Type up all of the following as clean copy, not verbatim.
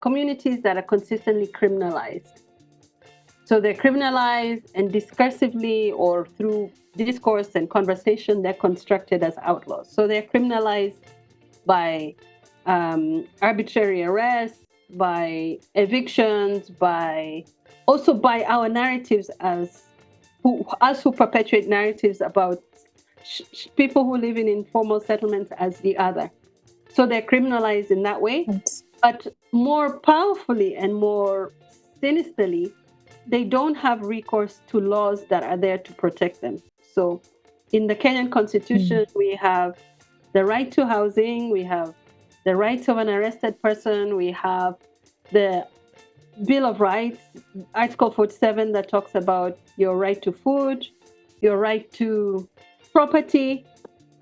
communities that are consistently criminalized. So they're criminalized, and discursively or through discourse and conversation, they're constructed as outlaws. So they're criminalized by arbitrary arrests, by evictions, by also by our narratives as us who perpetuate narratives about people who live in informal settlements as the other. So they're criminalized in that way. But more powerfully and more sinisterly, they don't have recourse to laws that are there to protect them. So in the Kenyan Constitution, we have the right to housing, we have the rights of an arrested person, we have the Bill of Rights, Article 47, that talks about your right to food, your right to property,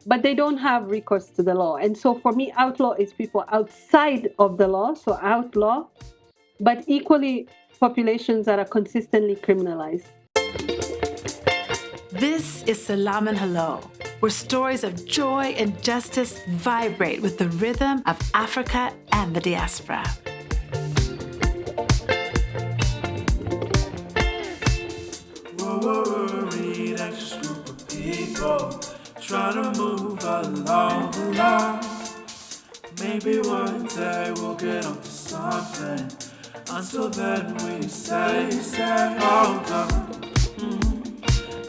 but they don't have recourse to the law. And so for me, outlaw is people outside of the law, so outlaw, but equally populations that are consistently criminalized. This is Salam and Hello, where stories of joy and justice vibrate with the rhythm of Africa and the diaspora. Worried, anxious group of people trying to move along. Maybe one day we'll get onto something. Until then, we say, hold on.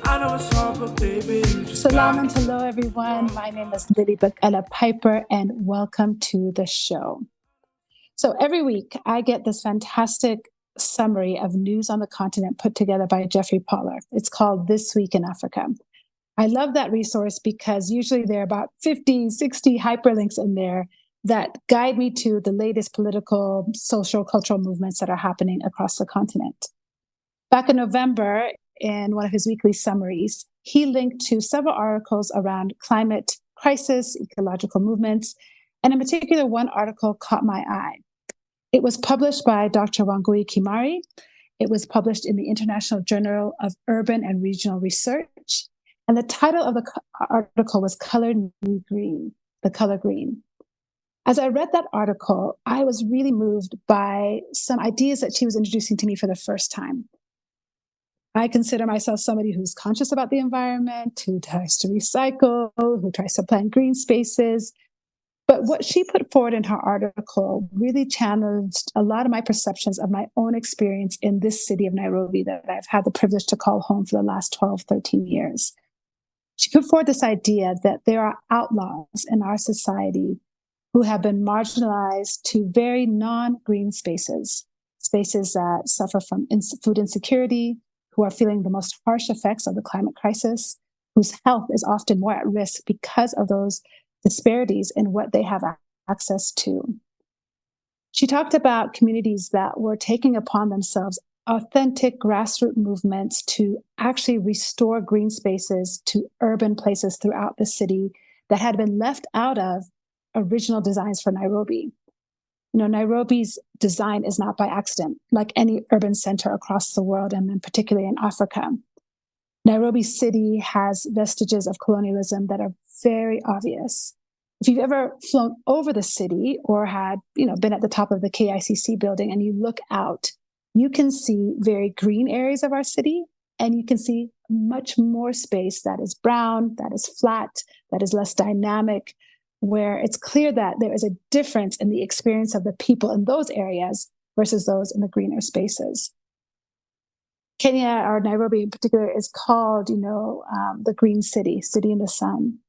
I know it's hard, but baby, you just Salam and hello, everyone. My name is Lilly Bekele-Piper, and welcome to the show. So every week, I get this fantastic summary of news on the continent put together by Jeffrey Pollard. It's called This Week in Africa. I love that resource because usually there are about 50, 60 hyperlinks in there that guide me to the latest political, social, cultural movements that are happening across the continent. Back in November, in one of his weekly summaries, he linked to several articles around climate crisis, ecological movements, and in particular, one article caught my eye. It was published by Dr. Wangui Kimari. It was published in the International Journal of Urban and Regional Research. And the title of the article was Colored Green, the color green. As I read that article, I was really moved by some ideas that she was introducing to me for the first time. I consider myself somebody who's conscious about the environment, who tries to recycle, who tries to plant green spaces. But what she put forward in her article really challenged a lot of my perceptions of my own experience in this city of Nairobi that I've had the privilege to call home for the last 12, 13 years. She put forward this idea that there are outlaws in our society who have been marginalized to very non-green spaces, spaces that suffer from food insecurity, who are feeling the most harsh effects of the climate crisis, whose health is often more at risk because of those disparities in what they have access to. She talked about communities that were taking upon themselves authentic grassroots movements to actually restore green spaces to urban places throughout the city that had been left out of original designs for Nairobi. You know, Nairobi's design is not by accident, like any urban center across the world, and then particularly in Africa. Nairobi city has vestiges of colonialism that are very obvious. If you've ever flown over the city or had, been at the top of the KICC building and you look out, you can see very green areas of our city, and you can see much more space that is brown, that is flat, that is less dynamic, where it's clear that there is a difference in the experience of the people in those areas versus those in the greener spaces. Kenya, or Nairobi in particular, is called, the green city, city in the sun.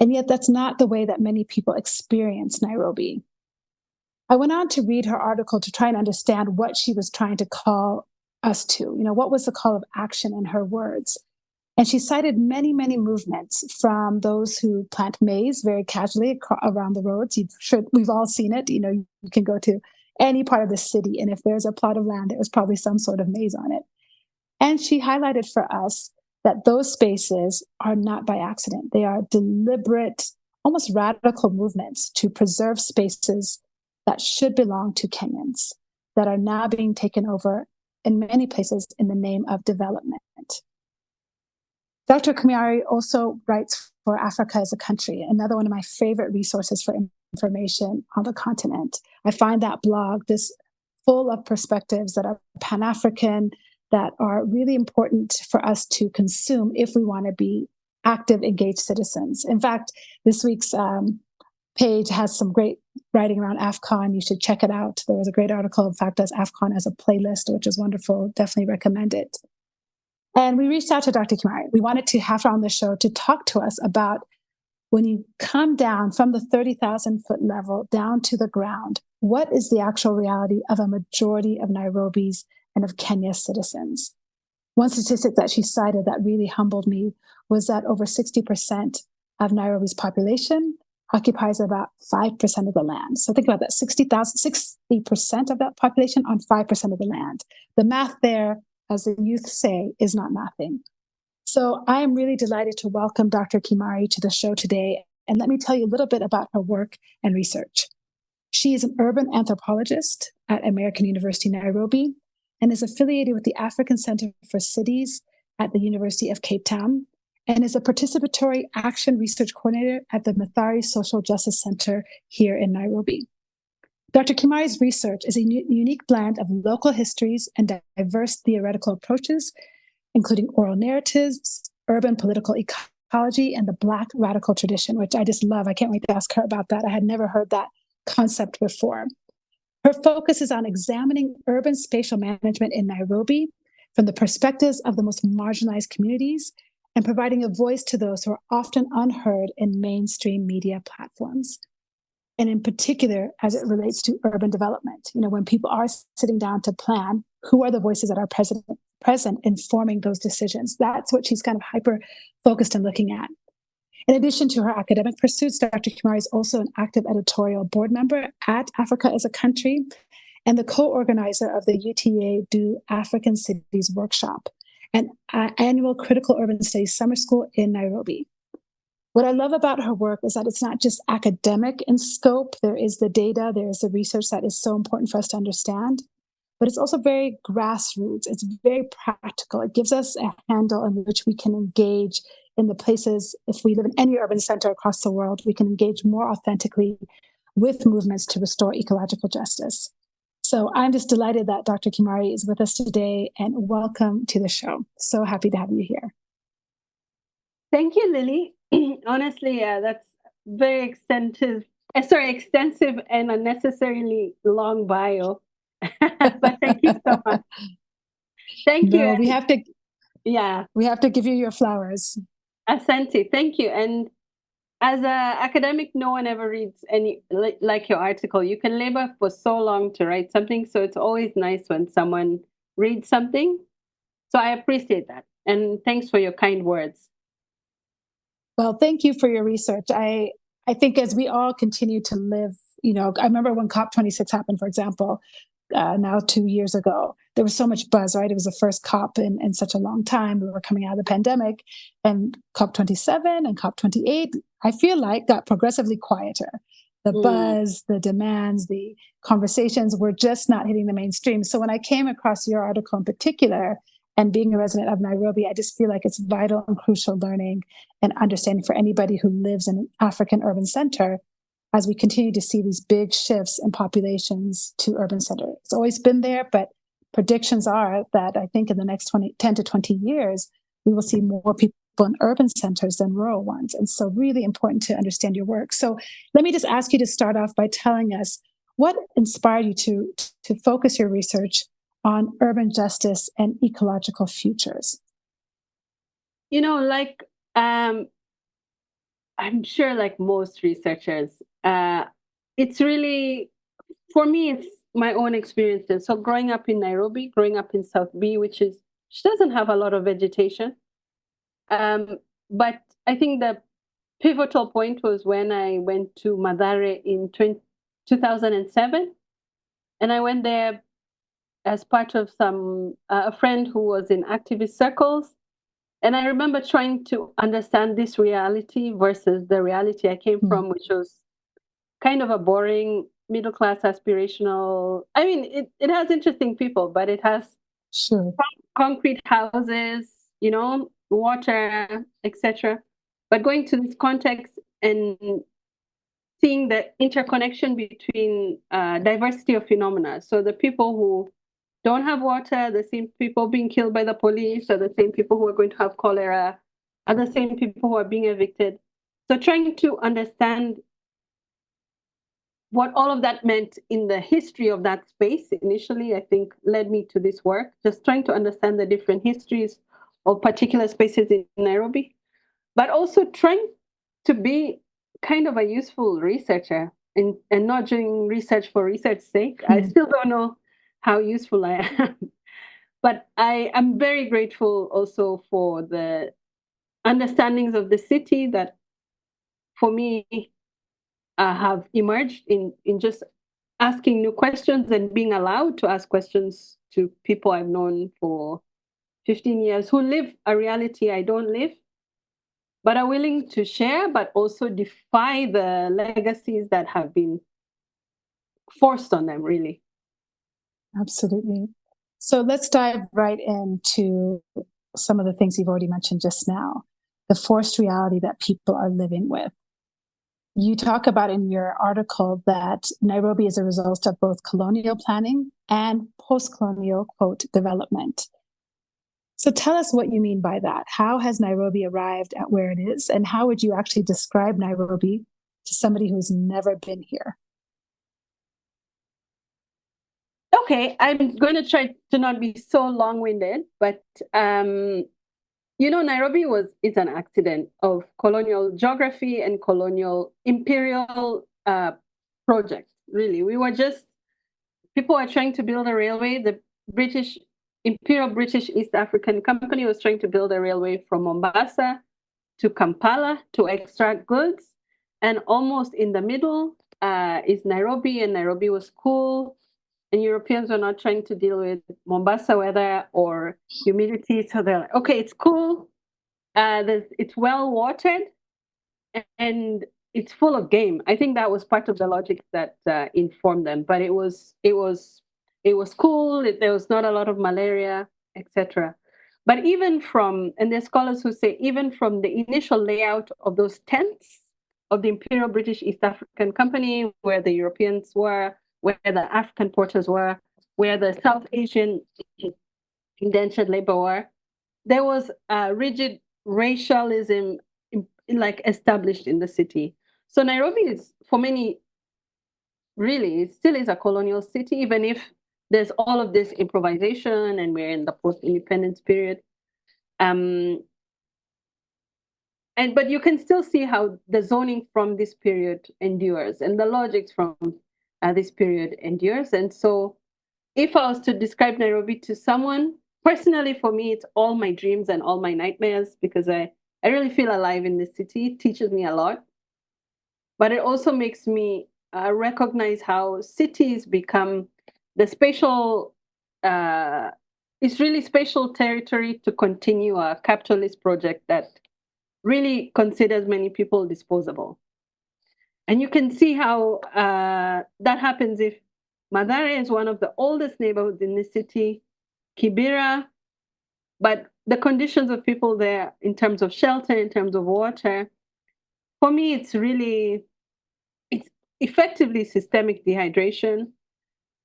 And yet that's not the way that many people experience Nairobi. I went on to read her article to try and understand what she was trying to call us to. What was the call of action in her words? And she cited many, many movements, from those who plant maize very casually around the roads. We've all seen it. You can go to any part of the city, and if there's a plot of land, there was probably some sort of maize on it. And she highlighted for us that those spaces are not by accident. They are deliberate, almost radical movements to preserve spaces that should belong to Kenyans, that are now being taken over in many places in the name of development. Dr. Kimari also writes for Africa as a Country, another one of my favorite resources for information on the continent. I find that blog this full of perspectives that are Pan-African, that are really important for us to consume if we want to be active, engaged citizens. In fact, this week's page has some great writing around AFCON. You should check it out. There was a great article, in fact, as AFCON as a playlist, which is wonderful. Definitely recommend it. And we reached out to Dr. Kimari. We wanted to have her on the show to talk to us about when you come down from the 30,000 foot level down to the ground, what is the actual reality of a majority of Nairobi's and of Kenya's citizens? One statistic that she cited that really humbled me was that over 60% of Nairobi's population occupies about 5% of the land. So think about that, 60% of that population on 5% of the land. The math there, as the youth say, is not mathing. So I am really delighted to welcome Dr. Kimari to the show today. And let me tell you a little bit about her work and research. She is an urban anthropologist at American University, Nairobi, and is affiliated with the African Center for Cities at the University of Cape Town, and is a participatory action research coordinator at the Mathari Social Justice Center here in Nairobi. Dr. Kimari's research is a unique blend of local histories and diverse theoretical approaches, including oral narratives, urban political ecology, and the Black radical tradition, which I just love. I can't wait to ask her about that. I had never heard that concept before. Her focus is on examining urban spatial management in Nairobi from the perspectives of the most marginalized communities and providing a voice to those who are often unheard in mainstream media platforms. And in particular, as it relates to urban development, when people are sitting down to plan, who are the voices that are present in forming those decisions? That's what she's kind of hyper focused on looking at. In addition to her academic pursuits, Dr. Kimari is also an active editorial board member at Africa as a Country and the co-organizer of the UTA Do African Cities Workshop, an annual critical urban studies summer school in Nairobi. What I love about her work is that it's not just academic in scope. There is the data, there is the research that is so important for us to understand, but it's also very grassroots. It's very practical. It gives us a handle in which we can engage in the places. If we live in any urban center across the world, we can engage more authentically with movements to restore ecological justice. So I'm just delighted that Dr. Kimari is with us today, and welcome to the show. So happy to have you here. Thank you, Lily. Honestly, that's very extensive and unnecessarily long bio. But thank you so much. Thank you. We have to give you your flowers. Asante, thank you. And as an academic, no one ever reads any like your article. You can labor for so long to write something, so it's always nice when someone reads something. So I appreciate that, and thanks for your kind words. Well, thank you for your research. I think as we all continue to live, I remember when COP26 happened, for example, now 2 years ago, there was so much buzz, right? It was the first COP in such a long time. We were coming out of the pandemic, and COP27 and COP28, I feel like got progressively quieter. The buzz, the demands, the conversations were just not hitting the mainstream. So when I came across your article in particular, and being a resident of Nairobi, I just feel like it's vital and crucial learning and understanding for anybody who lives in an African urban center as we continue to see these big shifts in populations to urban centers. It's always been there, but predictions are that I think in the next 10 to 20 years, we will see more people in urban centers than rural ones. And so really important to understand your work. So let me just ask you to start off by telling us what inspired you to focus your research on urban justice and ecological futures? I'm sure like most researchers, it's really, for me, it's my own experiences. So growing up in Nairobi, growing up in South B, which doesn't have a lot of vegetation. But I think the pivotal point was when I went to Mathare in 2007. And I went there as part of a friend who was in activist circles. And I remember trying to understand this reality versus the reality I came from, which was kind of a boring, middle-class, aspirational. I mean, it has interesting people, but it has concrete houses, water, etc. But going to this context and seeing the interconnection between diversity of phenomena. So the people who don't have water, the same people being killed by the police, are the same people who are going to have cholera, are the same people who are being evicted. So trying to understand what all of that meant in the history of that space initially, I think, led me to this work, just trying to understand the different histories of particular spaces in Nairobi, but also trying to be kind of a useful researcher and not doing research for research's sake. I still don't know how useful I am, but I am very grateful also for the understandings of the city that, for me, have emerged in just asking new questions and being allowed to ask questions to people I've known for 15 years who live a reality I don't live, but are willing to share, but also defy the legacies that have been forced on them, really. Absolutely. So let's dive right into some of the things you've already mentioned just now, the forced reality that people are living with. You talk about in your article that Nairobi is a result of both colonial planning and post-colonial, quote, development. So tell us what you mean by that. How has Nairobi arrived at where it is? And how would you actually describe Nairobi to somebody who's never been here? Okay, I'm going to try to not be so long-winded, but Nairobi is an accident of colonial geography and colonial imperial projects. Really, people are trying to build a railway. The Imperial British East African Company was trying to build a railway from Mombasa to Kampala to extract goods, and almost in the middle is Nairobi, and Nairobi was cool. And Europeans were not trying to deal with Mombasa weather or humidity. So they're like, okay, it's cool. It's well watered and it's full of game. I think that was part of the logic that informed them. But it was cool. There was not a lot of malaria, etc. But and there's scholars who say, even from the initial layout of those tents of the Imperial British East African Company, where the Europeans were, where the African porters were, where the South Asian indentured labor were, there was rigid racialism established in the city. So Nairobi is, for many, really, it still is a colonial city, even if there's all of this improvisation and we're in the post-independence period. But you can still see how the zoning from this period endures and the logics from this period endures. And so if I was to describe Nairobi to someone, personally, for me, it's all my dreams and all my nightmares, because I really feel alive in this city. It teaches me a lot. But it also makes me recognize how cities become the spatial, it's really spatial territory to continue a capitalist project that really considers many people disposable. And you can see how that happens if Mathare is one of the oldest neighborhoods in the city, Kibera, but the conditions of people there in terms of shelter, in terms of water, for me, it's effectively systemic dehydration,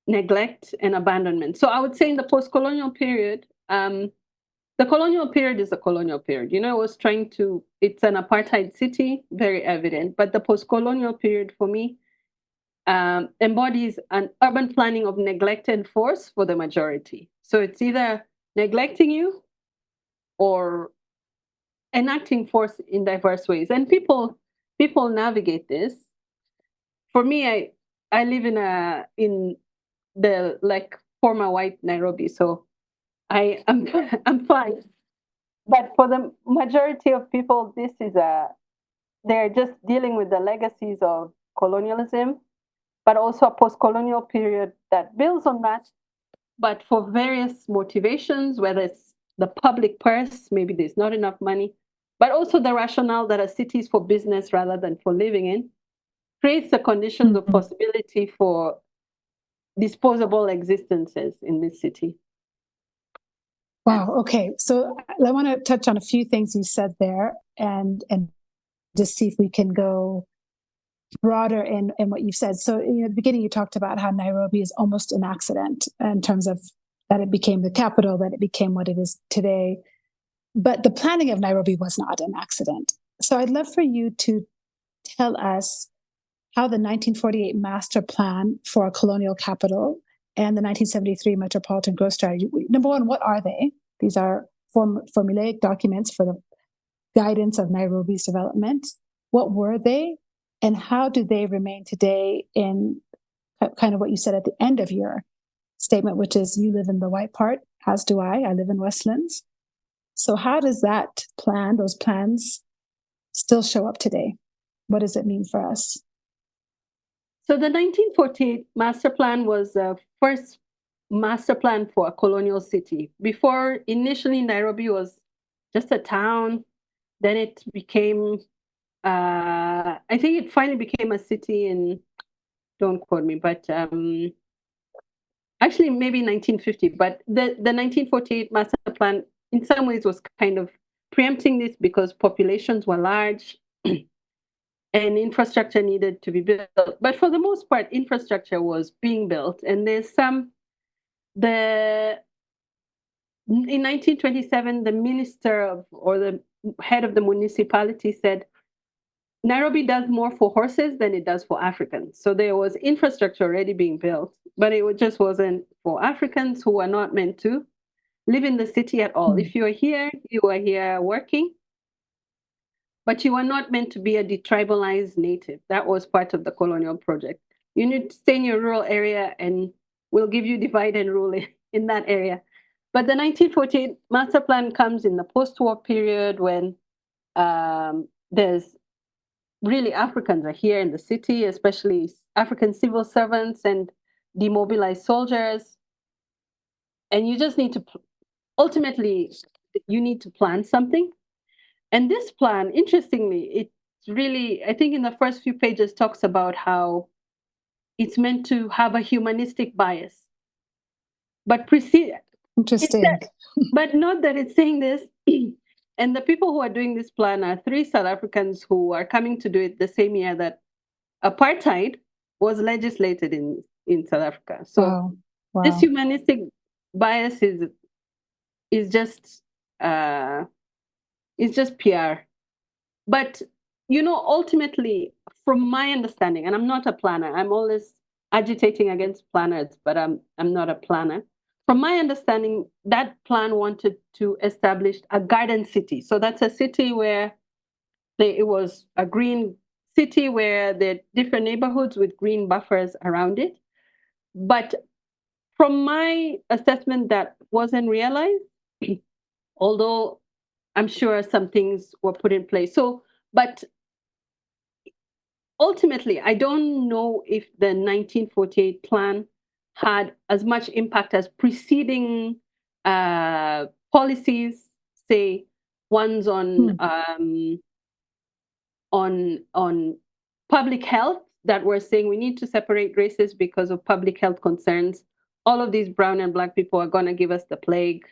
neglect, and abandonment. So I would say in the post-colonial period, the colonial period is a colonial period. It's an apartheid city, very evident, but the post-colonial period for me embodies an urban planning of neglect and force for the majority. So it's either neglecting you or enacting force in diverse ways. And people navigate this. For me, I live in the former white Nairobi, so I'm fine. But for the majority of people, they're just dealing with the legacies of colonialism, but also a post-colonial period that builds on that, but for various motivations, whether it's the public purse, maybe there's not enough money, but also the rationale that a city is for business rather than for living in, creates the conditions of possibility for disposable existences in this city. Wow. Okay. So I want to touch on a few things you said there and just see if we can go broader in what you've said. So at the beginning, you talked about how Nairobi is almost an accident in terms of that it became the capital, that it became what it is today. But the planning of Nairobi was not an accident. So I'd love for you to tell us how the 1948 master plan for a colonial capital and the 1973 metropolitan growth strategy, number one, what are they? These are formulaic documents for the guidance of Nairobi's development. What were they? And how do they remain today in kind of what you said at the end of your statement, which is you live in the white part, as do I live in Westlands. So how does that plan, those plans, still show up today? What does it mean for us? So the 1948 master plan was the first master plan for a colonial city. Before, initially, Nairobi was just a town. Then it became, I think it finally became a city in, don't quote me, but actually maybe 1950. But the 1948 master plan in some ways was kind of preempting this because populations were large and infrastructure needed to be built. But for the most part, infrastructure was being built. And there's in 1927, the minister of, or the head of the municipality said, Nairobi does more for horses than it does for Africans. So there was infrastructure already being built, but it just wasn't for Africans who were not meant to live in the city at all. If you are here working, but you are not meant to be a detribalized native. That was part of the colonial project. You need to stay in your rural area and we'll give you divide and rule in that area. But the 1948 master plan comes in the post-war period when there's really Africans are here in the city, especially African civil servants and demobilized soldiers. And you just need to, ultimately, you need to plan something. And this plan, interestingly, it's really, I think in the first few pages talks about how it's meant to have a humanistic bias. But Interesting. But not that it's saying this. And the people who are doing this plan are 3 South Africans who are coming to do it the same year that apartheid was legislated in South Africa. So this humanistic bias is just PR. But ultimately, from my understanding, and I'm not a planner, I'm always agitating against planners, but I'm not a planner. From my understanding, that plan wanted to establish a garden city. So that's a city where it was a green city where there are different neighborhoods with green buffers around it. But from my assessment, that wasn't realized, although I'm sure some things were put in place. But ultimately, I don't know if the 1948 plan had as much impact as preceding policies, say ones on public health that were saying we need to separate races because of public health concerns. All of these brown and black people are going to give us the plague.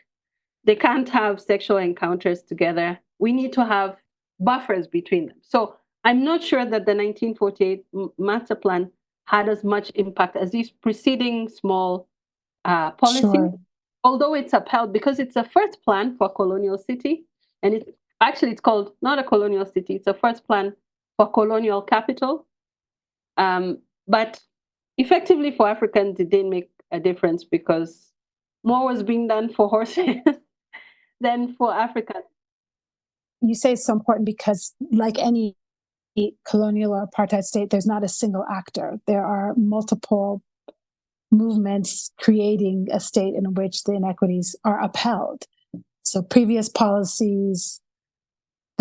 They can't have sexual encounters together. We need to have buffers between them. So I'm not sure that the 1948 master plan had as much impact as these preceding small policies, although it's upheld because it's the first plan for a colonial city. And it's called not a colonial city, it's the first plan for colonial capital. But effectively for Africans, it didn't make a difference because more was being done for horses than for Africans. You say it's so important because like any colonial or apartheid state, there's not a single actor. There are multiple movements creating a state in which the inequities are upheld. So previous policies,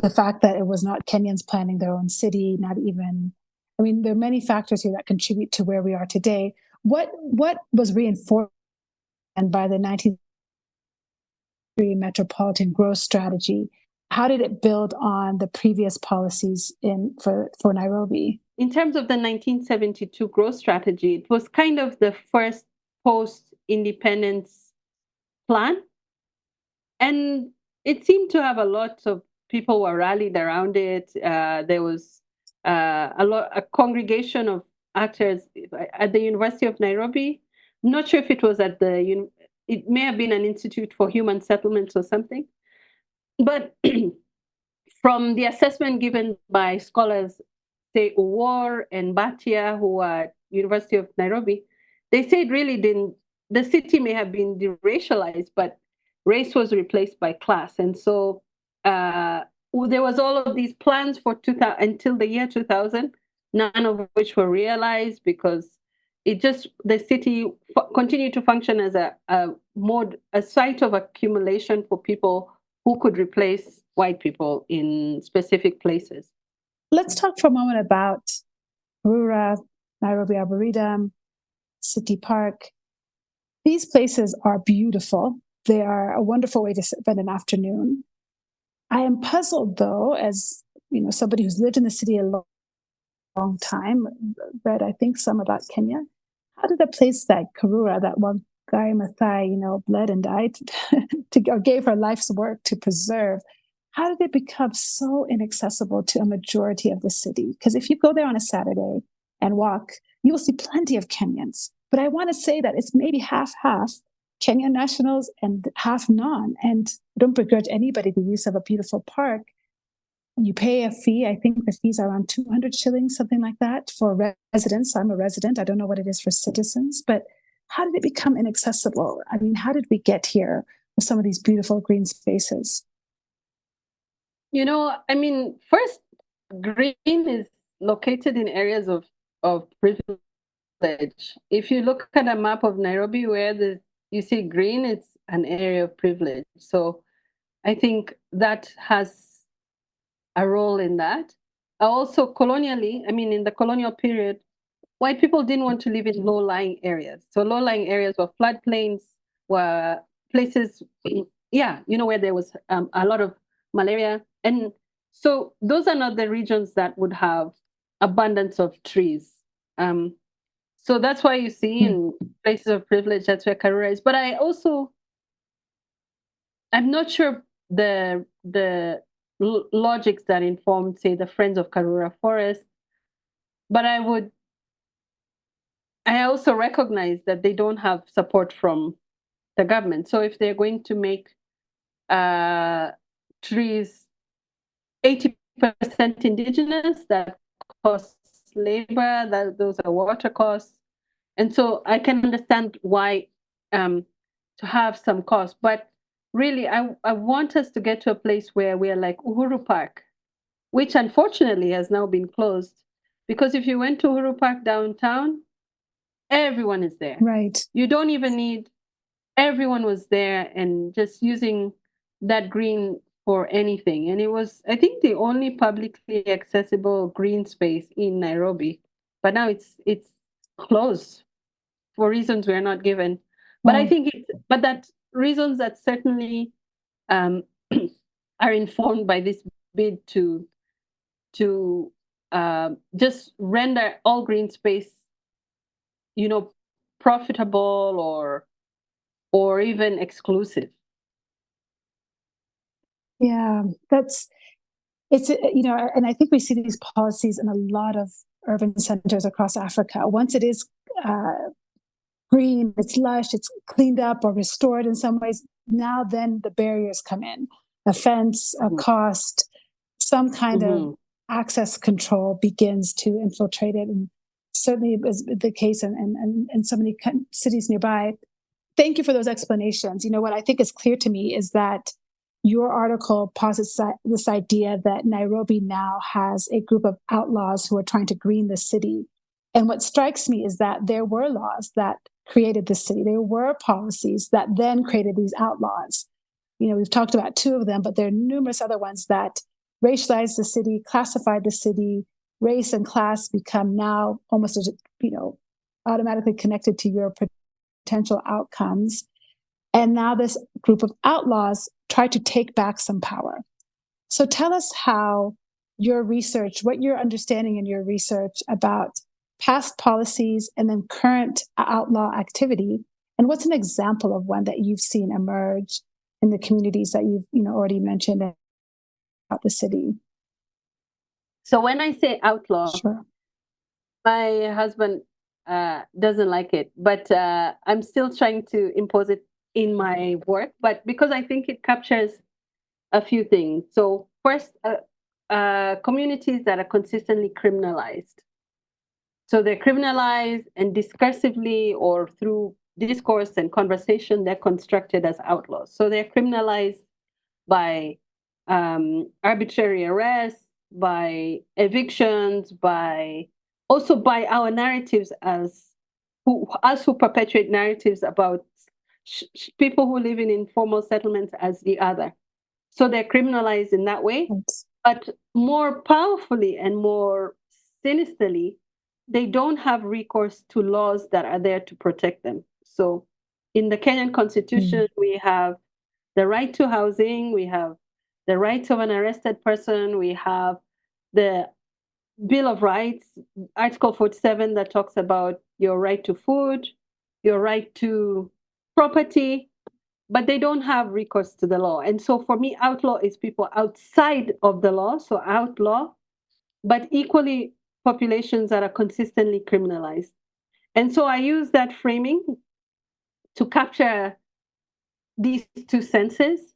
the fact that it was not Kenyans planning their own city, there are many factors here that contribute to where we are today. What was reinforced by the 1973 metropolitan growth strategy? How did it build on the previous policies for Nairobi? In terms of the 1972 growth strategy, it was kind of the first post-independence plan. And it seemed to have a lot of people were rallied around it. There was a congregation of actors at the University of Nairobi. I'm not sure if it was at it may have been an institute for human settlements or something, but from the assessment given by scholars, say Uwar and Batia, who are at University of Nairobi, they say it really didn't. The city may have been deracialized, but race was replaced by class, and so there was all of these plans for 2000 until the year 2000, none of which were realized because the city continued to function as a site of accumulation for people who could replace white people in specific places. Let's talk for a moment about Karura, Nairobi Arboretum, City Park. These places are beautiful. They are a wonderful way to spend an afternoon. I am puzzled, though, as somebody who's lived in the city a long time, read, I think, some about Kenya. How did a place like Karura, that Wangui Maathai, bled and died or gave her life's work to preserve, how did it become so inaccessible to a majority of the city? Because if you go there on a Saturday and walk, you will see plenty of Kenyans. But I want to say that it's maybe half-half Kenyan nationals and half non. And I don't begrudge anybody the use of a beautiful park. You pay a fee. I think the fees are around 200 shillings, something like that, for residents. I'm a resident. I don't know what it is for citizens. But how did it become inaccessible? I mean, how did we get here with some of these beautiful green spaces? First, green is located in areas of privilege. If you look at a map of Nairobi where you see green, it's an area of privilege. So I think that has a role in that. Also, colonially, in the colonial period, white people didn't want to live in low-lying areas. So low-lying areas were floodplains, were places, where there was a lot of malaria. And so those are not the regions that would have abundance of trees. So that's why you see in places of privilege, that's where Karura is. But I'm not sure the logics that informed, say, the Friends of Karura Forest. But I also recognize that they don't have support from the government. So if they're going to make trees 80% indigenous, that costs labor, those are water costs. And so I can understand why to have some cost. But really, I want us to get to a place where we're like Uhuru Park, which unfortunately has now been closed. Because if you went to Uhuru Park downtown, everyone is there. Right. You don't even need, everyone was there and just using that green for anything. And it was, I think, the only publicly accessible green space in Nairobi. But now it's closed for reasons we're not given. But I think that reasons that certainly are informed by this bid to just render all green space, profitable or even exclusive. Yeah, and I think we see these policies in a lot of urban centers across Africa. Once it is green, it's lush, it's cleaned up or restored in some ways, now then the barriers come in. A fence, a cost, some kind of access control begins to infiltrate it. And certainly is the case in so many cities nearby. Thank you for those explanations. What I think is clear to me is that your article posits this idea that Nairobi now has a group of outlaws who are trying to green the city. And what strikes me is that there were laws that created the city. There were policies that then created these outlaws. We've talked about two of them, but there are numerous other ones that racialized the city, classified the city. Race and class become now almost, automatically connected to your potential outcomes. And now this group of outlaws try to take back some power. So tell us how your research, what you're understanding in your research about past policies and then current outlaw activity, and what's an example of one that you've seen emerge in the communities that you've already mentioned about the city? So when I say outlaw, Sure. my husband doesn't like it, but I'm still trying to impose it in my work. But because I think it captures a few things. So first, communities that are consistently criminalized. So they're criminalized, and discursively or through discourse and conversation, they're constructed as outlaws. So they're criminalized by arbitrary arrests, by evictions, by also by our narratives as who perpetuate narratives about people who live in informal settlements as the other. So they're criminalized in that way, Right. but more powerfully and more sinisterly, they don't have recourse to laws that are there to protect them. So in the Kenyan Constitution, we have the right to housing, we have the rights of an arrested person, we have the Bill of Rights, Article 47, that talks about your right to food, your right to property, but they don't have recourse to the law. And so for me, outlaw is people outside of the law, so outlaw, but equally populations that are consistently criminalized. And so I use that framing to capture these two senses,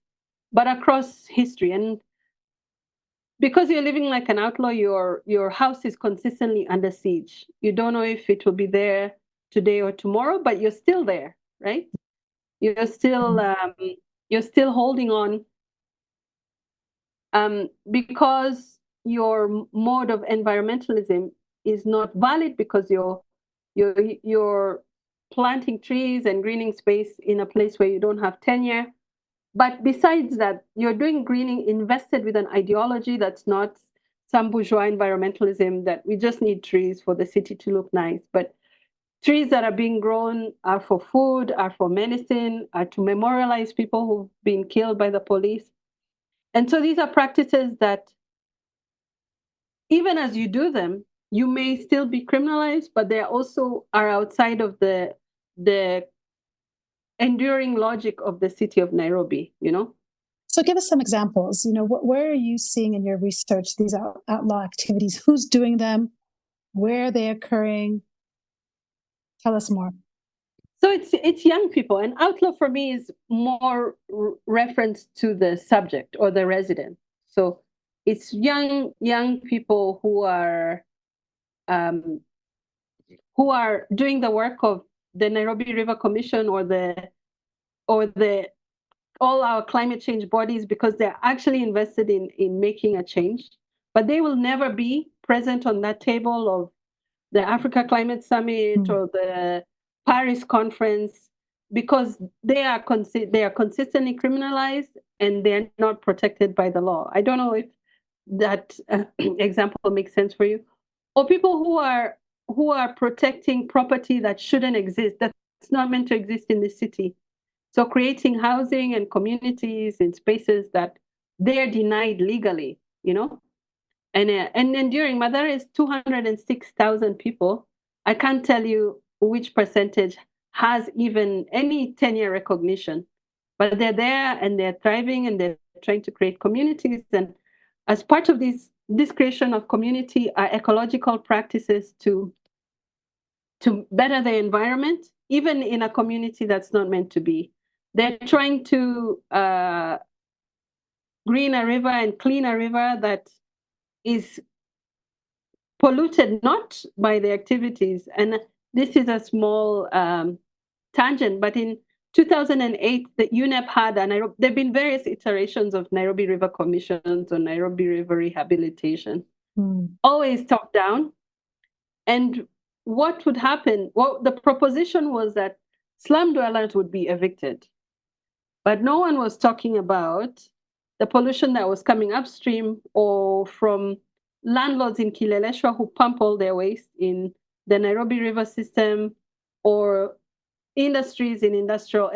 but across history. And because you're living like an outlaw, your house is consistently under siege. You don't know if it will be there today or tomorrow, but you're still there, right? You're still you're still holding on, because your mode of environmentalism is not valid because you're planting trees and greening space in a place where you don't have tenure. But besides that, you're doing greening invested with an ideology that's not some bourgeois environmentalism that we just need trees for the city to look nice. But trees that are being grown are for food, are for medicine, are to memorialize people who've been killed by the police. And so these are practices that, even as you do them, you may still be criminalized, but they also are outside of the enduring logic of the city of Nairobi, you know? So give us some examples. Where are you seeing in your research these outlaw activities? Who's doing them? Where are they occurring? Tell us more. So it's young people, and outlaw for me is more reference to the subject or the resident. So it's young people um, who are doing the work of the Nairobi River Commission or the all our climate change bodies, because they're actually invested in making a change, but they will never be present on that table of the Africa Climate Summit or the Paris Conference, because they are consistently criminalized and they're not protected by the law. I don't know if that example makes sense for you. Or people who are protecting property that shouldn't exist, that's not meant to exist in the city. So creating housing and communities in spaces that they're denied legally, you know? And then during Madara is 206,000 people. I can't tell you which percentage has even any tenure recognition, but they're there and they're thriving and they're trying to create communities. And as part of this creation of community are ecological practices to better the environment, even in a community that's not meant to be. They're trying to green a river and clean a river that is polluted not by the activities. And this is a small tangent, but in 2008, the UNEP had there have been various iterations of Nairobi River Commissions or Nairobi River Rehabilitation, always top down. And what would happen? Well, the proposition was that slum dwellers would be evicted, but no one was talking about the pollution that was coming upstream or from landlords in Kileleshwa who pump all their waste in the Nairobi River system, or industries in in Kileleshwa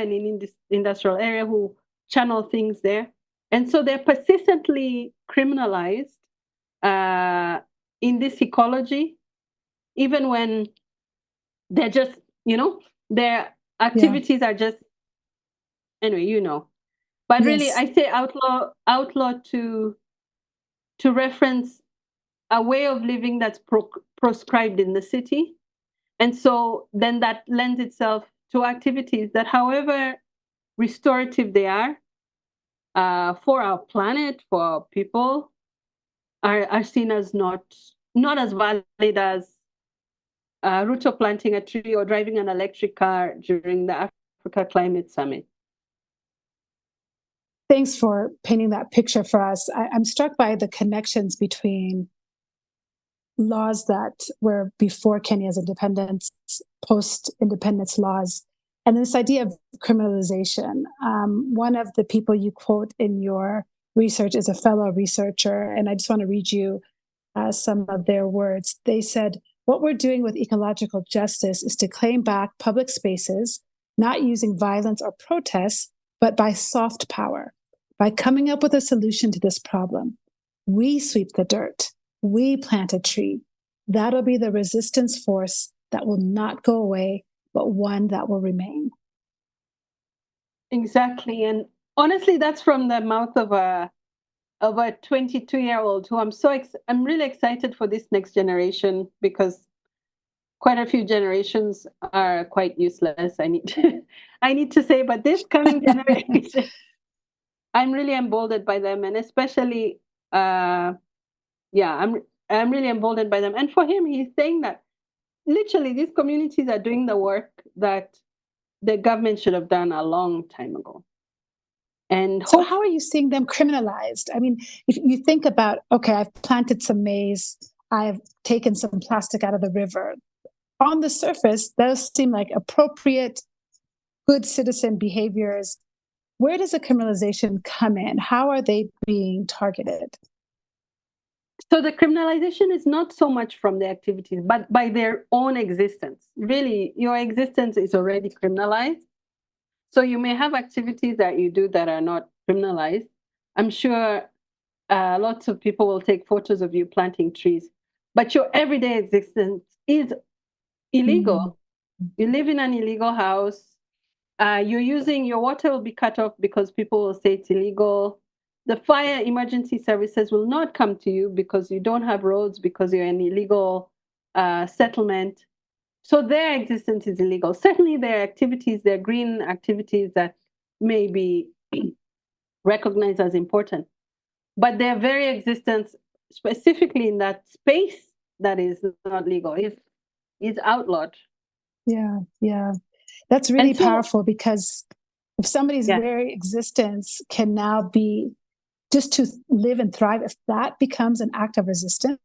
and in this industrial area who channel things there. And so they're persistently criminalized in this ecology, even when they're just, their activities are just, anyway, But really, Yes. I say outlaw to to reference a way of living that's proscribed in the city. And so then that lends itself to activities that, however restorative they are for our planet, for our people, are seen as not as valid as Ruto planting a tree or driving an electric car during the Africa Climate Summit. Thanks for painting that picture for us. I'm struck by the connections between laws that were before Kenya's independence, post-independence laws, and this idea of criminalization. One of the people you quote in your research is a fellow researcher, and I just want to read you some of their words. They said, "What we're doing with ecological justice is to claim back public spaces, not using violence or protests, but by soft power, by coming up with a solution to this problem. We sweep the dirt. We plant a tree. That'll be the resistance force that will not go away, but one that will remain." Exactly. And honestly, that's from the mouth of a 22-year-old who I'm really excited for this next generation, because quite a few generations are quite useless. I need to say, but this coming generation, I'm really emboldened by them, and especially, I'm really emboldened by them. And for him, he's saying that literally these communities are doing the work that the government should have done a long time ago. And so how are you seeing them criminalized? I mean, if you think about, okay, I've planted some maize, I've taken some plastic out of the river. On the surface, those seem like appropriate, good citizen behaviors. Where does the criminalization come in? How are they being targeted? So the criminalization is not so much from the activities, but by their own existence. Really, your existence is already criminalized. So you may have activities that you do that are not criminalized. I'm sure lots of people will take photos of you planting trees, but your everyday existence is illegal. You live in an illegal house. Your water will be cut off because people will say it's illegal. The fire emergency services will not come to you because you don't have roads, because you're an illegal settlement. So their existence is illegal. Certainly their activities, their green activities that may be recognized as important, but their very existence, specifically in that space that is not legal, is outlawed. Yeah. That's really powerful, because if somebody's very existence can now be just to live and thrive, if that becomes an act of resistance,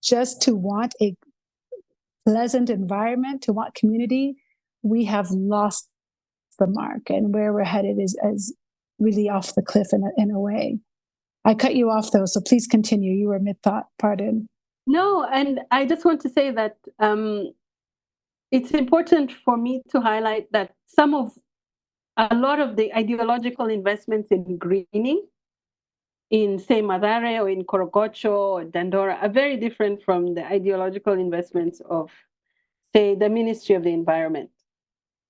just to want a pleasant environment, to want community, we have lost the mark, and where we're headed is really off the cliff in a way. I cut you off though, so please continue. You were mid-thought, pardon. No, and I just want to say that it's important for me to highlight that a lot of the ideological investments in greening in, say, Mathare or in Korogocho or Dandora are very different from the ideological investments of, say, the Ministry of the Environment,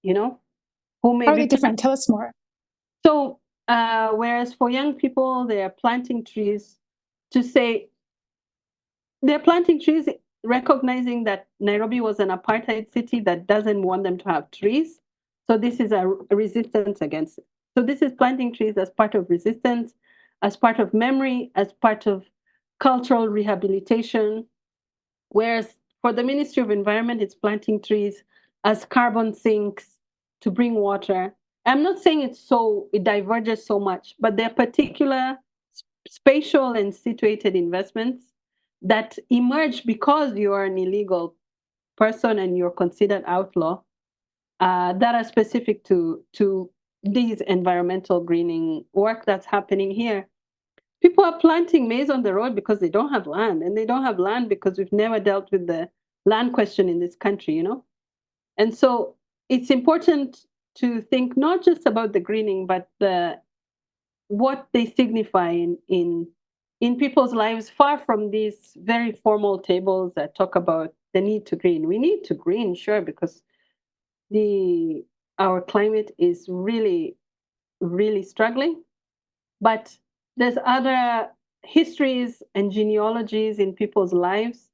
who may How are be they different? Tell us more. So, whereas for young people, they are planting trees to say, they're planting trees recognizing that Nairobi was an apartheid city that doesn't want them to have trees. So this is a resistance against it. So this is planting trees as part of resistance, as part of memory, as part of cultural rehabilitation. Whereas for the Ministry of Environment, it's planting trees as carbon sinks to bring water. I'm not saying it diverges so much, but there are particular spatial and situated investments that emerge because you are an illegal person and you're considered outlaw, that are specific to these environmental greening work that's happening here. People are planting maize on the road because they don't have land, and they don't have land because we've never dealt with the land question in this country, And so it's important to think not just about the greening, but what they signify in people's lives, far from these very formal tables that talk about the need to green. We need to green, sure, because our climate is really, really struggling. But there's other histories and genealogies in people's lives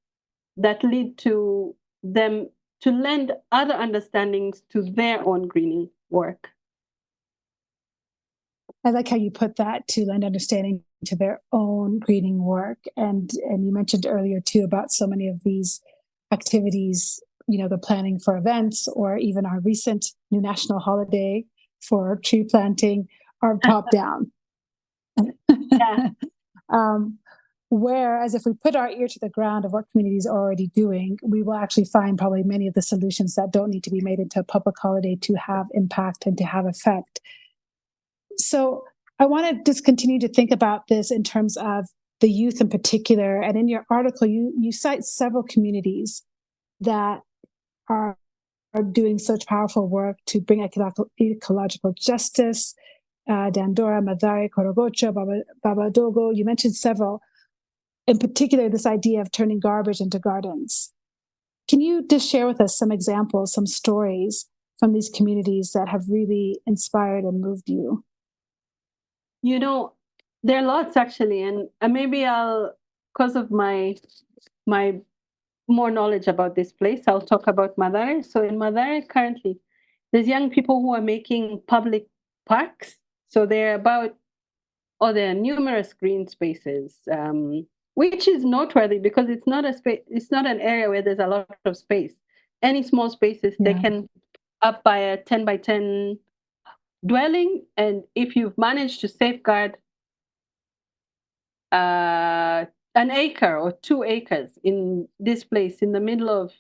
that lead to them to lend other understandings to their own greening work. I like how you put that, to lend understanding to their own greening work. And you mentioned earlier too about so many of these activities, the planning for events, or even our recent new national holiday for tree planting, are top down. Yeah. Whereas if we put our ear to the ground of what communities are already doing, we will actually find probably many of the solutions that don't need to be made into a public holiday to have impact and to have effect. So I want to just continue to think about this in terms of the youth in particular. And in your article, you cite several communities that are doing such powerful work to bring ecological justice. Dandora, Mathare, Korogocho, Babadogo. You mentioned several. In particular, this idea of turning garbage into gardens. Can you just share with us some examples, some stories from these communities that have really inspired and moved you? There are lots actually, and maybe I'll, because of my more knowledge about this place, I'll talk about Mathare. So in Mathare currently, there's young people who are making public parks. So there are numerous green spaces, which is noteworthy because it's not an area where there's a lot of space. Any small spaces, they can up by a 10 by 10 dwelling. And if you've managed to safeguard an acre or 2 acres in this place in the middle of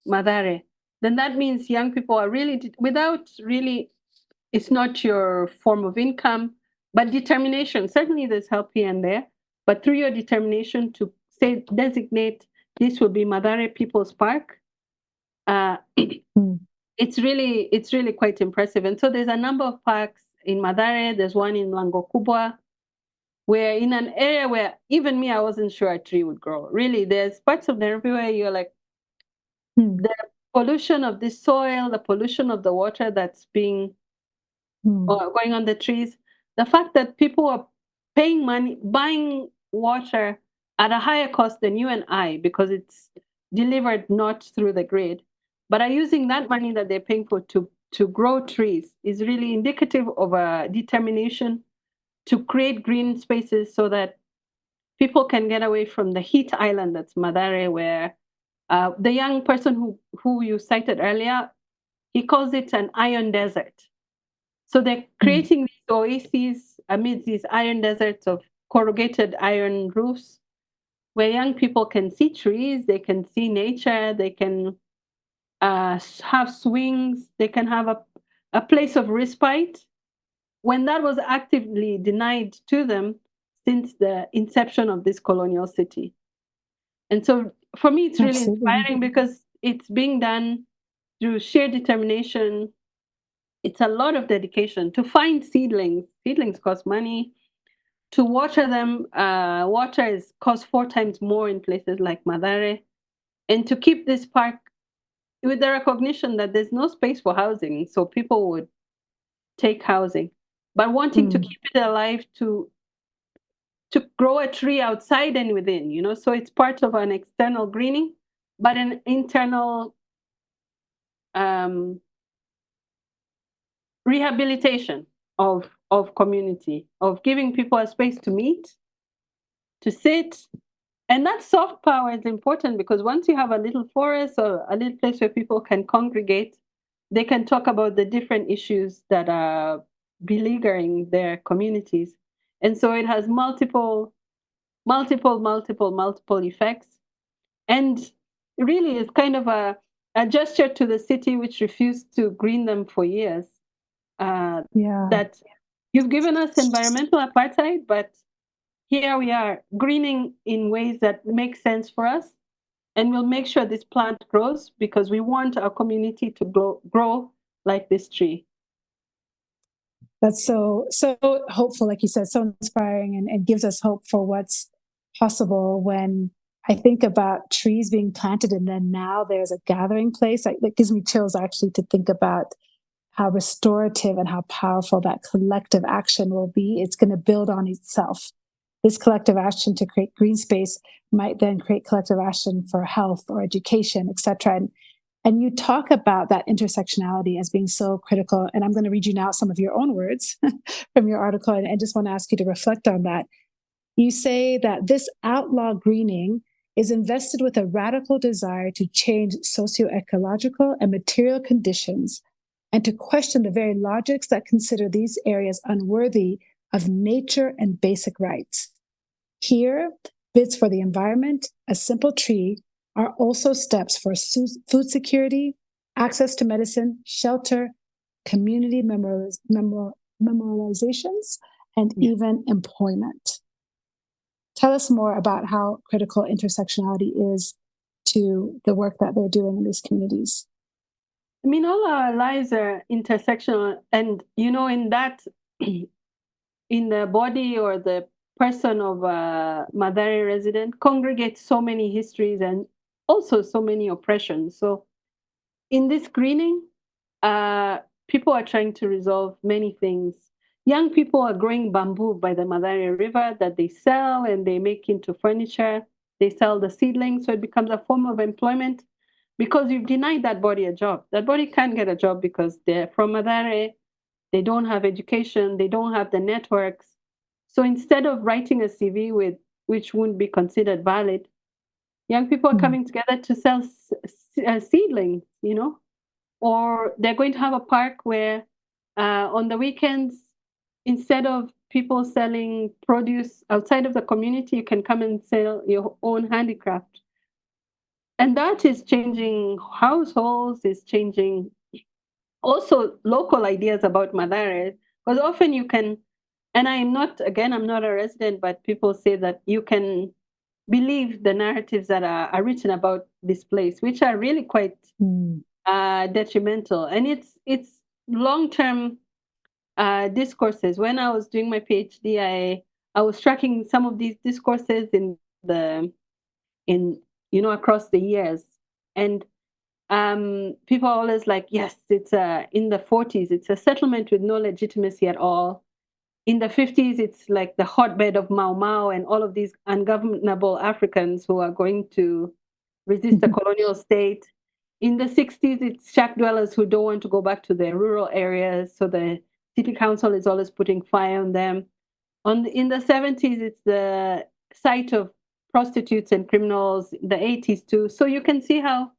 Mathare, then that means young people are really, it's not your form of income, but determination. Certainly there's help here and there, but through your determination to designate this will be Mathare People's Park, it's really quite impressive. And so there's a number of parks in Mathare. There's one in Lango Kubwa, where in an area where even me, I wasn't sure a tree would grow. Really, there's parts of Nairobi where you're like, the pollution of the soil, the pollution of the water that's being going on the trees, the fact that people are paying money, buying water at a higher cost than you and I, because it's delivered not through the grid, but are using that money that they're paying for to grow trees, is really indicative of a determination to create green spaces so that people can get away from the heat island that's Mathare, where the young person who you cited earlier, he calls it an iron desert. So they're creating these oases amidst these iron deserts of corrugated iron roofs, where young people can see trees, they can see nature, they can have swings, they can have a place of respite, when that was actively denied to them since the inception of this colonial city. And so for me, it's really inspiring because it's being done through sheer determination. It's a lot of dedication to find seedlings. Seedlings cost money. To water them, water costs 4 times more in places like Mathare. And to keep this park with the recognition that there's no space for housing, so people would take housing, but wanting to keep it alive, to grow a tree outside and within, so it's part of an external greening, but an internal rehabilitation of community, of giving people a space to meet, to sit. And that soft power is important because once you have a little forest or a little place where people can congregate, they can talk about the different issues that are beleaguering their communities. And so it has multiple effects. And really it's kind of a gesture to the city which refused to green them for years. That you've given us environmental apartheid, but here we are greening in ways that make sense for us. And we'll make sure this plant grows because we want our community to grow like this tree. That's so hopeful, like you said, so inspiring, and gives us hope for what's possible. When I think about trees being planted and then now there's a gathering place, that gives me chills actually to think about how restorative and how powerful that collective action will be. It's going to build on itself. this collective action to create green space might then create collective action for health or education, et cetera. And you talk about that intersectionality as being so critical. And I'm going to read you now some of your own words from your article. And I just want to ask you to reflect on that. You say that this outlaw greening is invested with a radical desire to change socio-ecological and material conditions and to question the very logics that consider these areas unworthy of nature and basic rights. Here, bids for the environment, a simple tree, are also steps for food security, access to medicine, shelter, community memorializations, and even employment. Tell us more about how critical intersectionality is to the work that they're doing in these communities. I mean, all our lives are intersectional, and in that, in the body or the person of a Mathare resident congregates so many histories and also so many oppressions. So, in this greening, people are trying to resolve many things. Young people are growing bamboo by the Mathare River that they sell and they make into furniture. They sell the seedlings, so it becomes a form of employment because you've denied that body a job. That body can't get a job because they're from Mathare, they don't have education, they don't have the networks. So instead of writing a CV which wouldn't be considered valid, young people are coming together to sell seedlings, or they're going to have a park where on the weekends, instead of people selling produce outside of the community, you can come and sell your own handicraft. And that is changing households, is changing also local ideas about Mathare, because often you can, and I'm not a resident, but people say that you can believe the narratives that are written about this place, which are really quite detrimental. And it's long-term discourses. When I was doing my PhD, I was tracking some of these discourses across the years, and people are always like, yes, it's in the 40s, it's a settlement with no legitimacy at all. In the 50s, it's like the hotbed of Mau Mau and all of these ungovernable Africans who are going to resist the colonial state. In the 60s, it's shack dwellers who don't want to go back to their rural areas, so the city council is always putting fire on them. In the 70s, it's the site of prostitutes and criminals. The 80s too. So you can see how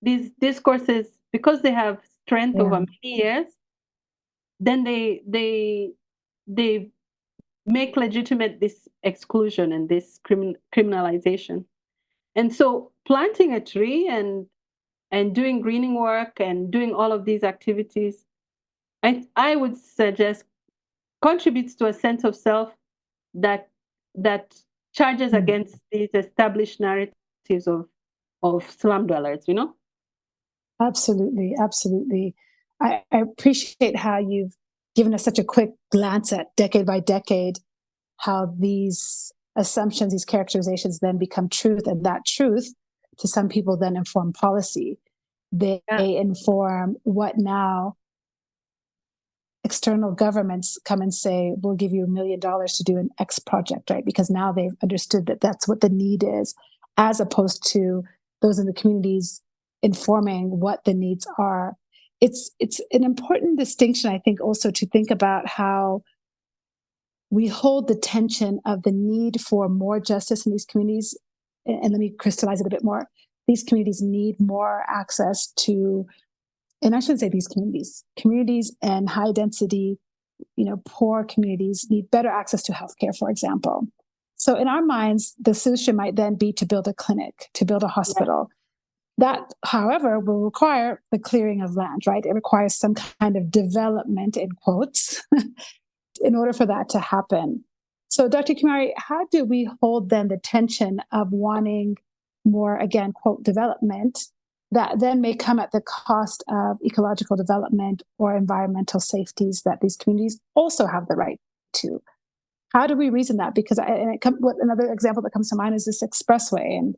these discourses, because they have strength over many years, then they make legitimate this exclusion and this criminalization. And so planting a tree and doing greening work and doing all of these activities, I would suggest contributes to a sense of self that charges against these established narratives of slum dwellers, Absolutely, absolutely. I appreciate how you've given us such a quick glance at decade by decade, how these assumptions, these characterizations then become truth, and that truth to some people then inform policy. They inform what now external governments come and say, we'll give you $1 million to do an X project, right? Because now they've understood that that's what the need is, as opposed to those in the communities informing what the needs are. It's an important distinction, I think, also to think about how we hold the tension of the need for more justice in these communities. And let me crystallize it a bit more. These communities need more access to, and I shouldn't say these communities and high density, poor communities need better access to healthcare, for example. So in our minds, the solution might then be to build a clinic, to build a hospital. Yeah. That, however, will require the clearing of land, right? It requires some kind of development, in quotes, in order for that to happen. So Dr. Kimari, how do we hold then the tension of wanting more, again, quote, development that then may come at the cost of ecological development or environmental safeties that these communities also have the right to? How do we reason that? Because another example that comes to mind is this expressway and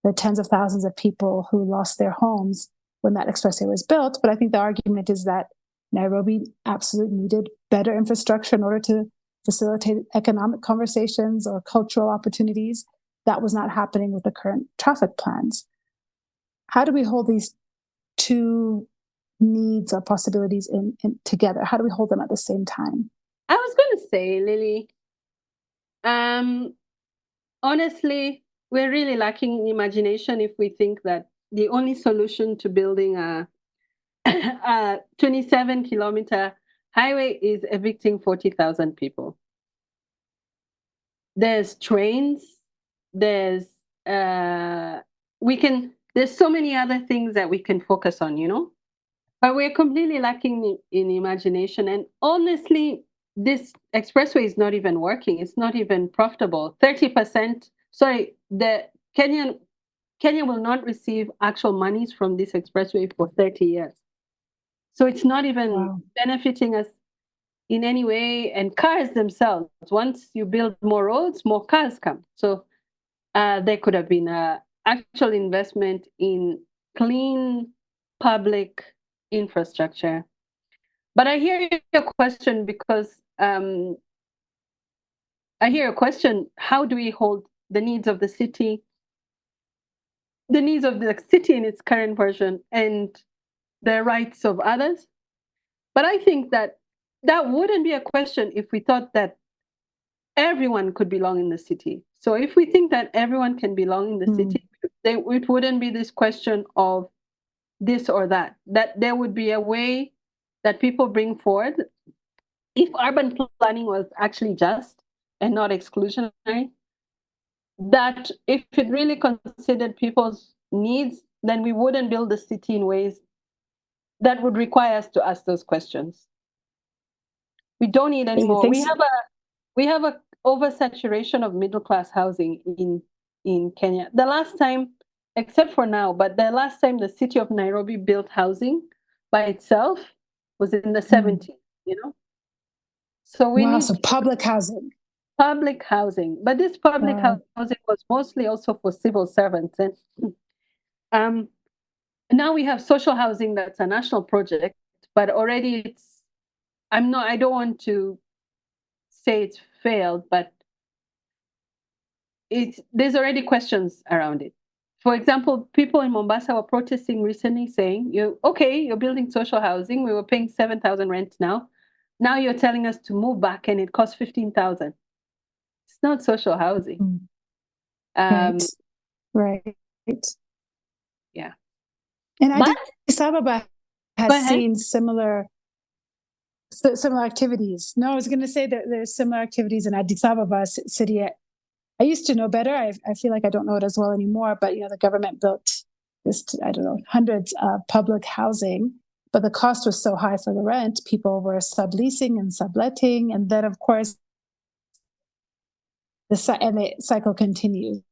the tens of thousands of people who lost their homes when that expressway was built. But I think the argument is that Nairobi absolutely needed better infrastructure in order to facilitate economic conversations or cultural opportunities. That was not happening with the current traffic plans. How do we hold these two needs or possibilities in together? How do we hold them at the same time? I was going to say, Lily, honestly, we're really lacking in imagination if we think that the only solution to building a 27-kilometer highway is evicting 40,000 people. There's trains, there's there's so many other things that we can focus on, but we're completely lacking in imagination. And honestly, this expressway is not even working. It's not even profitable. 30%, sorry, Kenya will not receive actual monies from this expressway for 30 years. So it's not even benefiting us in any way. And cars themselves, once you build more roads, more cars come. So there could have been an actual investment in clean public infrastructure. But I hear your question because how do we hold the needs of the city in its current version and the rights of others? But I think that wouldn't be a question if we thought that everyone could belong in the city. So if we think that everyone can belong in the city, it wouldn't be this question of this or that there would be a way that people bring forward. If urban planning was actually just and not exclusionary, that if it really considered people's needs, then we wouldn't build the city in ways that would require us to ask those questions. We don't need any more. We have a oversaturation of middle class housing in Kenya. The last time, except for now, but the last time the city of Nairobi built housing by itself was in the 70s, So we need public housing. Public housing. But this public housing was mostly also for civil servants. And now we have social housing that's a national project, but already I don't want to say it's failed, but there's already questions around it. For example, people in Mombasa were protesting recently saying, you're building social housing. We were paying 7,000 rent now. Now you're telling us to move back and it costs 15,000. It's not social housing. Right. Yeah. And Addis Ababa has seen similar activities. No, I was going to say that there's similar activities in Addis Ababa city. I used to know better. I feel like I don't know it as well anymore. But the government built hundreds of public housing, but the cost was so high for the rent. People were subleasing and subletting, and then of course the cycle continues.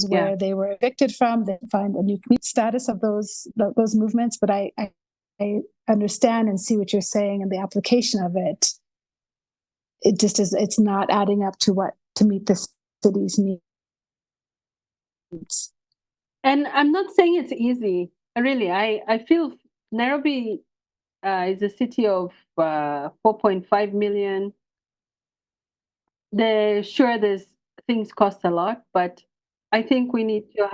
Where they were evicted from, they find a new status of those movements. But I understand and see what you're saying, and the application of it. It just is. It's not adding up to meet the city's needs. And I'm not saying it's easy. Really, I feel Nairobi is a city of 4.5 million. There's things cost a lot, but I think we need to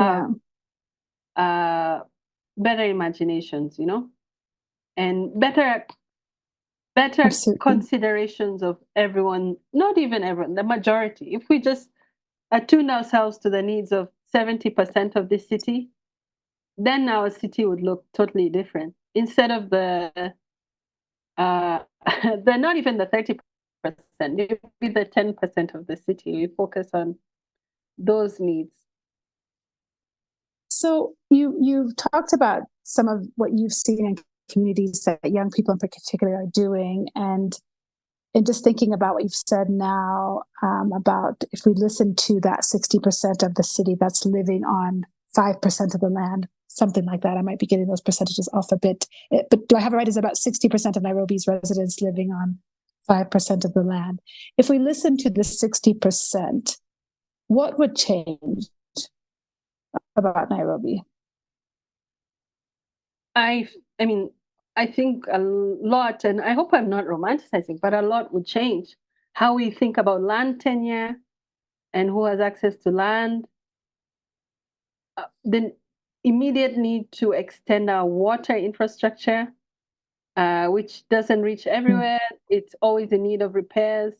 have better imaginations, and better considerations of everyone, not even everyone, the majority. If we just attune ourselves to the needs of 70% of this city, then our city would look totally different. Instead of they're not even the 30%, maybe the 10% of the city. We focus on those needs. So you've talked about some of what you've seen in communities that young people in particular are doing, and just thinking about what you've said now about if we listen to that 60% of the city that's living on 5% of the land, something like that. I might be getting those percentages off a bit, but do I have it right? Is about 60% of Nairobi's residents living on 5% of the land. If we listen to the 60%, what would change about Nairobi? I mean, I think a lot, and I hope I'm not romanticizing, but a lot would change. How we think about land tenure and who has access to land, the immediate need to extend our water infrastructure, which doesn't reach everywhere. It's always in need of repairs.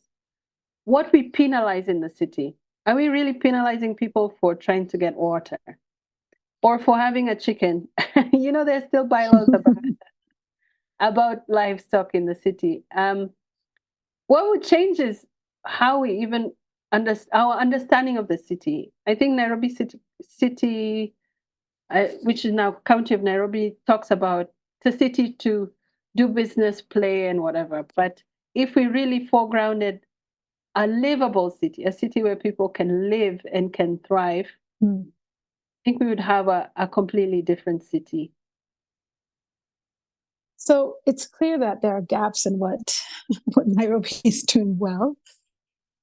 What we penalize in the city. Are we really penalizing people for trying to get water or for having a chicken? There's still bylaws about livestock in the city. What would change is how we even our understanding of the city. I think Nairobi city, which is now County of Nairobi, talks about the city to do business, play, and whatever. But if we really foregrounded a livable city, a city where people can live and can thrive, I think we would have a completely different city. So it's clear that there are gaps in what Nairobi is doing well.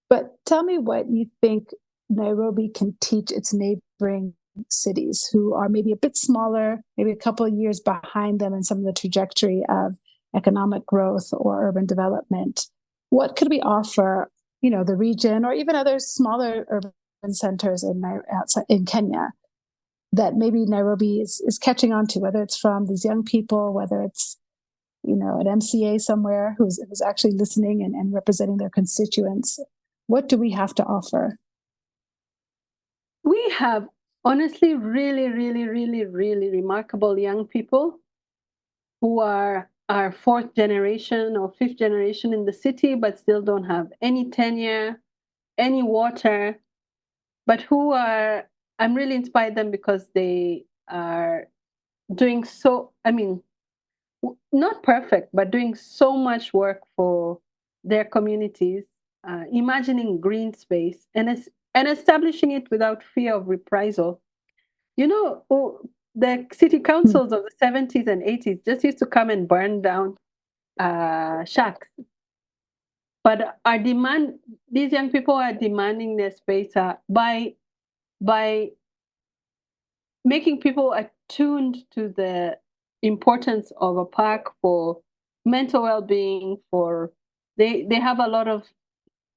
But tell me what you think Nairobi can teach its neighboring cities who are maybe a bit smaller, maybe a couple of years behind them in some of the trajectory of economic growth or urban development. What could we offer, the region or even other smaller urban centers in Kenya that maybe Nairobi is catching on to, whether it's from these young people, whether it's an MCA somewhere who's actually listening and representing their constituents. What do we have to offer? We have honestly really, really, really, really remarkable young people who are our fourth generation or fifth generation in the city, but still don't have any tenure, any water, but I'm really inspired them because they are doing not perfect, but doing so much work for their communities, imagining green space and establishing it without fear of reprisal. The city councils of the 70s and 80s just used to come and burn down shacks. But these young people are demanding their space by making people attuned to the importance of a park for mental well-being. They have a lot of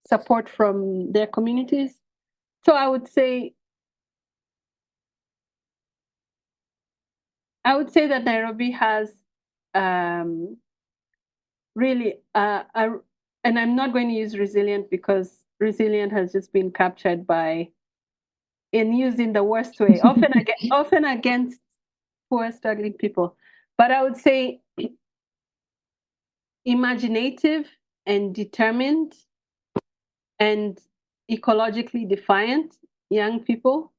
support from their communities. So I would say that Nairobi has really and I'm not going to use resilient because resilient has just been captured and used in the worst way, often against poor, struggling people. But I would say imaginative and determined and ecologically defiant young people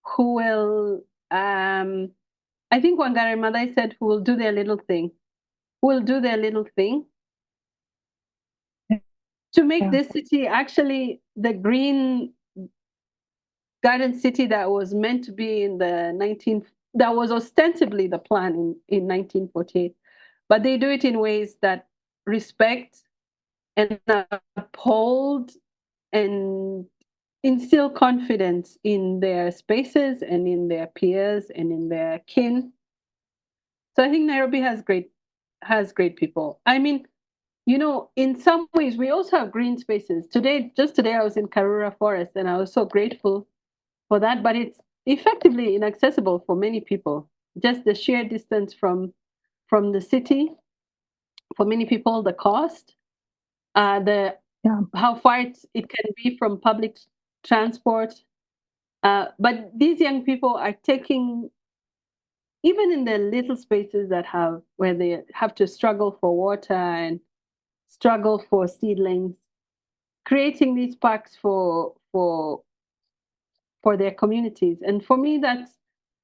who will, I think Wangari Maathai said, who will do their little thing, to make this city actually the green garden city that was meant to be that was ostensibly the plan in 1948. But they do it in ways that respect and uphold and instill confidence in their spaces and in their peers and in their kin. So I think Nairobi has great people. I mean, in some ways, we also have green spaces. Just today, I was in Karura Forest, and I was so grateful for that. But it's effectively inaccessible for many people. Just the sheer distance from the city, for many people, the cost, how far it can be from public transport. But these young people are taking, even in the little spaces where they have to struggle for water and struggle for seedlings, creating these parks for their communities. And for me, that's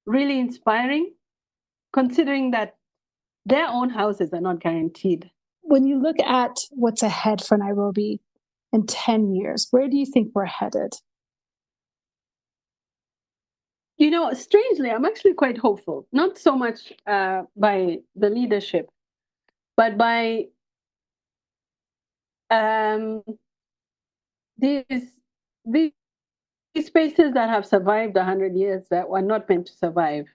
really inspiring, considering that their own houses are not guaranteed. When you look at what's ahead for Nairobi in 10 years, where do you think we're headed? Strangely, I'm actually quite hopeful, not so much by the leadership, but by these spaces that have survived 100 years that were not meant to survive,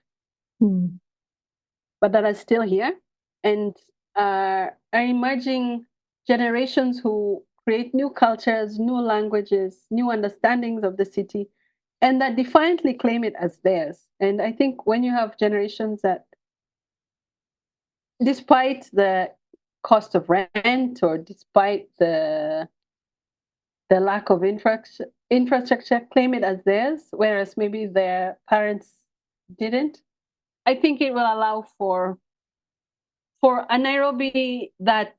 but that are still here. and are emerging generations who create new cultures, new languages, new understandings of the city, and that defiantly claim it as theirs. And I think when you have generations that, despite the cost of rent or despite the lack of infrastructure, claim it as theirs, whereas maybe their parents didn't, I think it will allow for a Nairobi that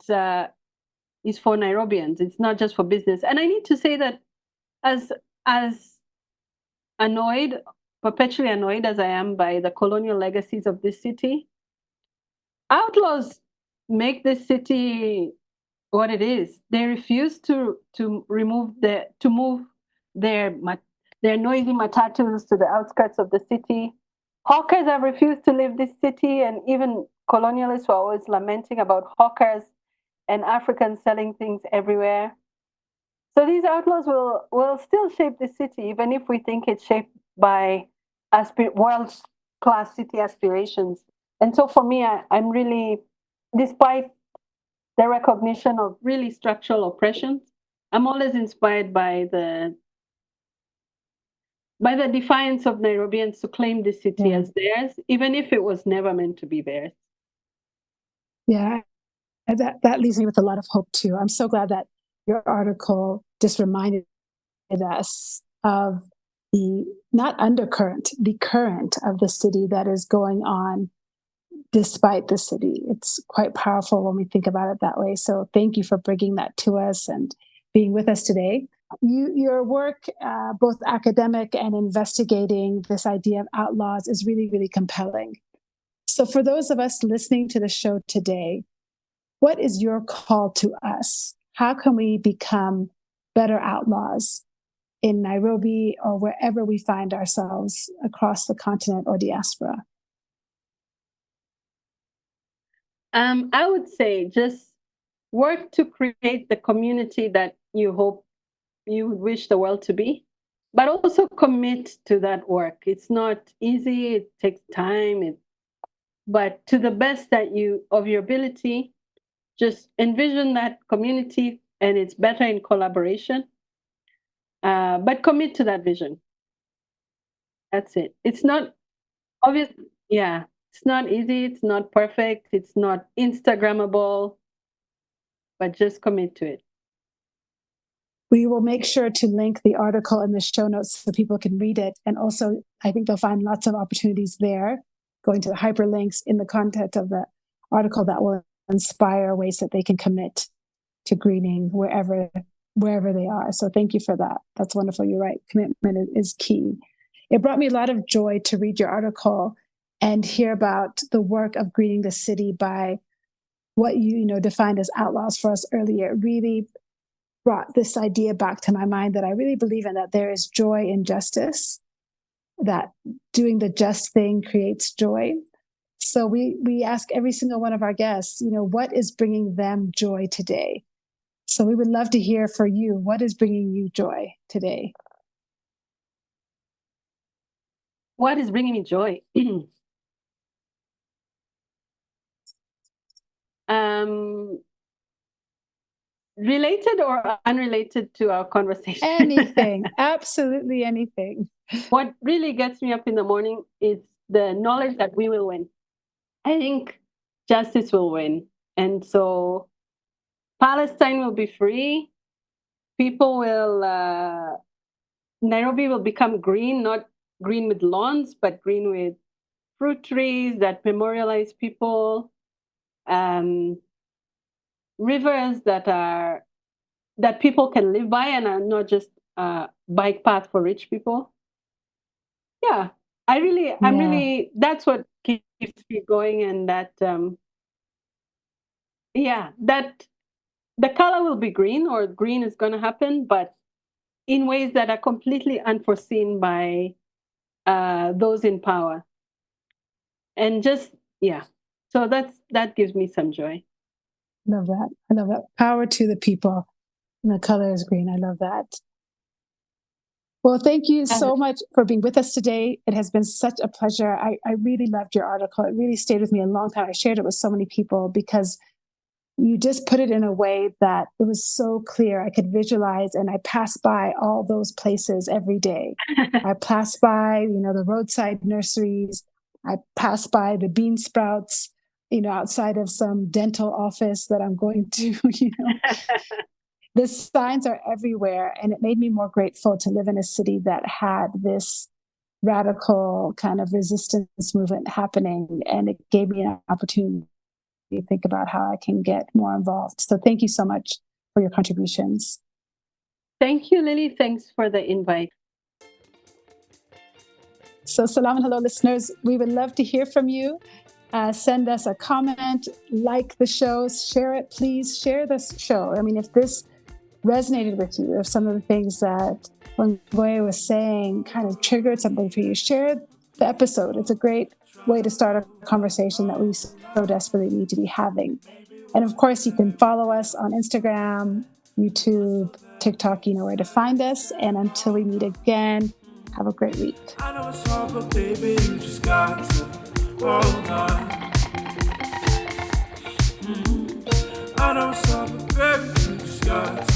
is for Nairobians. It's not just for business. And I need to say that as annoyed, perpetually annoyed as I am by the colonial legacies of this city, Outlaws make this city what it is. They refuse to move their their noisy matatus to the outskirts of the city. Hawkers have refused to leave this city, and even colonialists were always lamenting about hawkers and Africans selling things everywhere. So these outlaws will still shape the city, even if we think it's shaped by world class city aspirations. And so for me, I'm really, despite the recognition of really structural oppressions, I'm always inspired by the defiance of Nairobians to claim the city as theirs, even if it was never meant to be theirs. Yeah, that leaves me with a lot of hope too. I'm so glad that your article just reminded us of the not undercurrent, the current of the city that is going on despite the city. It's quite powerful when we think about it that way. So thank you for bringing that to us and being with us today. Your work, both academic and investigating this idea of outlaws, is really, really compelling. So for those of us listening to the show today, what is your call to us? How can we become better outlaws in Nairobi or wherever we find ourselves across the continent or diaspora? I would say just work to create the community that you hope you wish the world to be, but also commit to that work. It's not easy, it takes time, but to the best that you of your ability, just envision that community, and it's better in collaboration. But commit to that vision. That's it. It's not obvious. Yeah, it's not easy. It's not perfect. It's not Instagrammable, but just commit to it. We will make sure to link the article in the show notes so people can read it. And also, I think they'll find lots of opportunities there, going to the hyperlinks in the content of the article that will inspire ways that they can commit to greening wherever they are. So thank you for that. That's wonderful. You're right. Commitment is key. It brought me a lot of joy to read your article and hear about the work of greening the city by what you defined as outlaws for us earlier. It really brought this idea back to my mind that I really believe in, that there is joy in justice, that doing the just thing creates joy. So we ask every single one of our guests, what is bringing them joy today? So we would love to hear for you, what is bringing you joy today? What is bringing me joy? Related or unrelated to our conversation? Anything, absolutely anything. What really gets me up in the morning is the knowledge that we will win. I think justice will win. And so Palestine will be free. People will, Nairobi will become green, not green with lawns, but green with fruit trees that memorialize people, rivers that people can live by and are not just a bike path for rich people. Yeah, I'm really, that's what keeps me going. And that, that the color will be green, or green is going to happen, but in ways that are completely unforeseen by those in power. And just, so that gives me some joy. Love that. I love that. Power to the people. And the color is green. I love that. Well, thank you so much for being with us today. It has been such a pleasure. I really loved your article. It really stayed with me a long time. I shared it with so many people because you just put it in a way that it was so clear. I could visualize, and I pass by all those places every day. I pass by, the roadside nurseries. I pass by the bean sprouts, outside of some dental office that I'm going to, The signs are everywhere, and it made me more grateful to live in a city that had this radical kind of resistance movement happening, and it gave me an opportunity to think about how I can get more involved. So thank you so much for your contributions. Thank you, Lily. Thanks for the invite. So salam and hello, listeners. We would love to hear from you. Send us a comment, like the show, share it, please. Share this show. I mean, if this resonated with you, if some of the things that Wangui was saying kind of triggered something for you, share the episode. It's a great way to start a conversation that we so desperately need to be having. And of course, you can follow us on Instagram, YouTube, TikTok. You know where to find us. And until we meet again, have a great week. I know it's hard, but baby, you just got to hold on. I know it's hard, but baby, you just got to